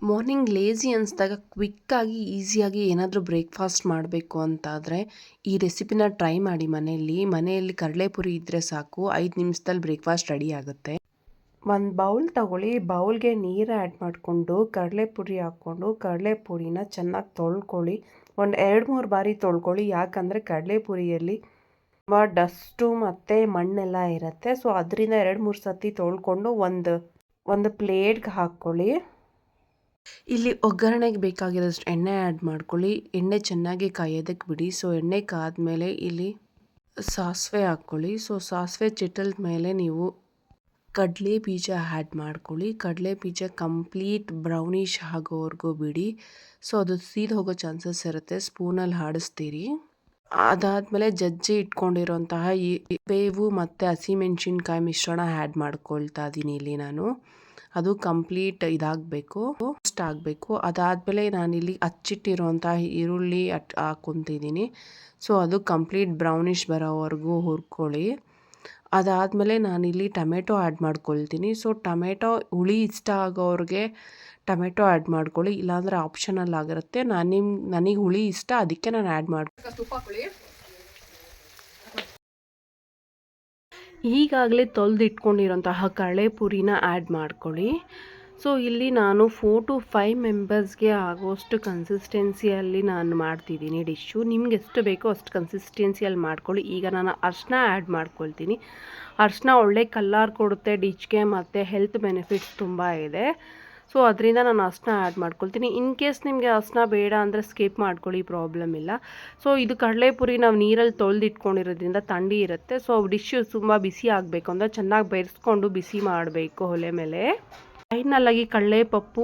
Morning lazy ಅನಿಸಿದಾಗ ಕ್ವಿಕ್ಕಾಗಿ ಈಸಿಯಾಗಿ ಏನಾದರೂ breakfast ಮಾಡಬೇಕು ಅಂತಾದರೆ ಈ ರೆಸಿಪಿನ ಟ್ರೈ ಮಾಡಿ ಮನೆಯಲ್ಲಿ ಕಡಲೆಪುರಿ ಇದ್ದರೆ ಸಾಕು 5 ನಿಮಿಷದಲ್ಲಿ ಬ್ರೇಕ್ಫಾಸ್ಟ್ ರೆಡಿ ಆಗುತ್ತೆ. ಒಂದು ಬೌಲ್ ತಗೊಳ್ಳಿ, ಬೌಲ್ಗೆ ನೀರು ಆ್ಯಡ್ ಮಾಡಿಕೊಂಡು ಕಡಲೆಪುರಿ ಹಾಕ್ಕೊಂಡು ಕಡಲೆಪುರಿನ ಚೆನ್ನಾಗಿ ತೊಳ್ಕೊಳ್ಳಿ. ಒಂದು 2-3 ಬಾರಿ ತೊಳ್ಕೊಳ್ಳಿ, ಯಾಕಂದರೆ ಕಡಲೆಪುರಿಯಲ್ಲಿ ತುಂಬ ಡಸ್ಟು ಮತ್ತು ಮಣ್ಣೆಲ್ಲ ಇರುತ್ತೆ. ಸೊ ಅದರಿಂದ 2-3 ಸತಿ ತೊಳ್ಕೊಂಡು ಒಂದು ಪ್ಲೇಟ್ಗೆ ಹಾಕ್ಕೊಳ್ಳಿ. ಇಲ್ಲಿ ಒಗ್ಗರಣೆಗೆ ಬೇಕಾಗಿರೋಷ್ಟು ಎಣ್ಣೆ ಆ್ಯಡ್ ಮಾಡ್ಕೊಳ್ಳಿ. ಎಣ್ಣೆ ಚೆನ್ನಾಗಿ ಕಾಯೋದಕ್ಕೆ ಬಿಡಿ. ಸೊ ಎಣ್ಣೆ ಕಾದ್ಮೇಲೆ ಇಲ್ಲಿ ಸಾಸಿವೆ ಹಾಕ್ಕೊಳ್ಳಿ. ಸೊ ಸಾಸಿವೆ ಚಿಟಲ್ದ ಮೇಲೆ ನೀವು ಕಡಲೆ ಬೀಜ ಆ್ಯಡ್ ಮಾಡ್ಕೊಳ್ಳಿ. ಕಡಲೆ ಬೀಜ ಕಂಪ್ಲೀಟ್ ಬ್ರೌನಿಷ್ ಆಗೋವರೆಗೂ ಬಿಡಿ. ಸೊ ಅದು ಸೀದ್ ಹೋಗೋ ಚಾನ್ಸಸ್ ಇರುತ್ತೆ, ಸ್ಪೂನಲ್ಲಿ ಆಡಿಸ್ತೀರಿ. ಅದಾದಮೇಲೆ ಜಜ್ಜಿ ಇಟ್ಕೊಂಡಿರೋಂತಹ ಈ ಬೇವು ಮತ್ತು ಹಸಿಮೆಣ್ಸಿನ್ಕಾಯಿ ಮಿಶ್ರಣ ಆ್ಯಡ್ ಮಾಡ್ಕೊಳ್ತಾ ಇದ್ದೀನಿ ಇಲ್ಲಿ ನಾನು. ಅದು ಕಂಪ್ಲೀಟ್ ಇದಾಗಬೇಕು, ರೋಸ್ಟ್ ಆಗಬೇಕು. ಅದಾದಮೇಲೆ ನಾನಿಲ್ಲಿ ಹಚ್ಚಿಟ್ಟಿರೋಂತಹ ಈರುಳ್ಳಿ ಹಾಕ್ಕೊತಿದ್ದೀನಿ. ಸೊ ಅದು ಕಂಪ್ಲೀಟ್ ಬ್ರೌನಿಷ್ ಬರೋವರೆಗೂ ಹುರ್ಕೊಳ್ಳಿ. ಅದಾದಮೇಲೆ ನಾನಿಲ್ಲಿ ಟೊಮೆಟೊ ಆ್ಯಡ್ ಮಾಡ್ಕೊಳ್ತೀನಿ. ಸೊ ಟೊಮೆಟೊ ಹುಳಿ ಇಷ್ಟ ಆಗೋರಿಗೆ ಟೊಮೆಟೊ ಆ್ಯಡ್ ಮಾಡ್ಕೊಳ್ಳಿ, ಇಲ್ಲಾಂದರೆ ಆಪ್ಷನಲ್ ಆಗಿರುತ್ತೆ. ನನಗೆ ಹುಳಿ ಇಷ್ಟ, ಅದಕ್ಕೆ ನಾನು ಆ್ಯಡ್ ಮಾಡ್ತೀನಿ. ಈಗಾಗಲೇ ತೊಳೆದಿಟ್ಕೊಂಡಿರೋಂತಹ ಕಡಲೆಪುರಿನ ಆ್ಯಡ್ ಮಾಡ್ಕೊಳ್ಳಿ. ಸೊ ಇಲ್ಲಿ ನಾನು 4 to 5 ಮೆಂಬರ್ಸ್ಗೆ ಆಗೋಷ್ಟು ಕನ್ಸಿಸ್ಟೆನ್ಸಿಯಲ್ಲಿ ನಾನು ಮಾಡ್ತಿದ್ದೀನಿ ಡಿಶ್ಶು. ನಿಮ್ಗೆ ಎಷ್ಟು ಬೇಕೋ ಅಷ್ಟು ಕನ್ಸಿಸ್ಟೆನ್ಸಿಯಲ್ಲಿ ಮಾಡ್ಕೊಳ್ಳಿ. ಈಗ ನಾನು ಅರಿಶಿನ ಆ್ಯಡ್ ಮಾಡ್ಕೊಳ್ತೀನಿ. ಅರಿಶಿನ ಒಳ್ಳೆ ಕಲರ್ ಕೊಡುತ್ತೆ ಡಿಶ್ಗೆ ಮತ್ತು ಹೆಲ್ತ್ ಬೆನಿಫಿಟ್ಸ್ ತುಂಬ ಇದೆ. ಸೊ ಅದರಿಂದ ನಾನು ಅರಿಶಿನ ಆ್ಯಡ್ ಮಾಡ್ಕೊಳ್ತೀನಿ. ಇನ್ ಕೇಸ್ ನಿಮಗೆ ಅರಿಶಿನ ಬೇಡ ಅಂದರೆ ಸ್ಕಿಪ್ ಮಾಡ್ಕೊಳ್ಳಿ, ಪ್ರಾಬ್ಲಮ್ ಇಲ್ಲ. ಸೊ ಇದು ಕಡಲೆಪುರಿ ನಾವು ನೀರಲ್ಲಿ ತೊಳೆದಿಟ್ಕೊಂಡಿರೋದ್ರಿಂದ ಥಂಡಿ ಇರುತ್ತೆ. ಸೊ ಡಿಶ್ಶು ತುಂಬ ಬಿಸಿ ಆಗಬೇಕು ಅಂದರೆ ಚೆನ್ನಾಗಿ ಬೆರೆಸ್ಕೊಂಡು ಬಿಸಿ ಮಾಡಬೇಕು ಒಲೆ ಮೇಲೆ. ಫೈನಲಾಗಿ ಕಡಲೆಪಪ್ಪು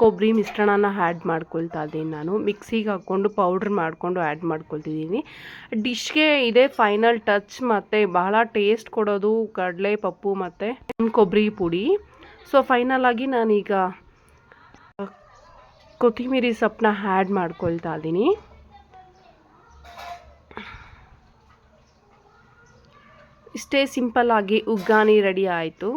ಕೊಬ್ಬರಿ ಮಿಶ್ರಣನ ಆ್ಯಡ್ ಮಾಡ್ಕೊಳ್ತಾ ಇದ್ದೀನಿ ನಾನು. ಮಿಕ್ಸಿಗೆ ಹಾಕ್ಕೊಂಡು ಪೌಡ್ರ್ ಮಾಡಿಕೊಂಡು ಆ್ಯಡ್ ಮಾಡ್ಕೊಳ್ತಿದ್ದೀನಿ. ಡಿಶ್ಗೆ ಇದೇ ಫೈನಲ್ ಟಚ್ ಮತ್ತು ಬಹಳ ಟೇಸ್ಟ್ ಕೊಡೋದು ಕಡಲೆಪಪ್ಪು ಮತ್ತು ಕೊಬ್ಬರಿ ಪುಡಿ. ಸೊ ಫೈನಲಾಗಿ ನಾನೀಗ ಕೊತ್ತಂಬರಿ ಸೊಪ್ಪನ್ನ ಆ್ಯಡ್ ಮಾಡ್ಕೊಳ್ತಾ ಇದ್ದೀನಿ. ಇಷ್ಟೇ ಸಿಂಪಲ್ಲಾಗಿ ಉಗ್ಗಾನಿ ರೆಡಿ ಆಯಿತು.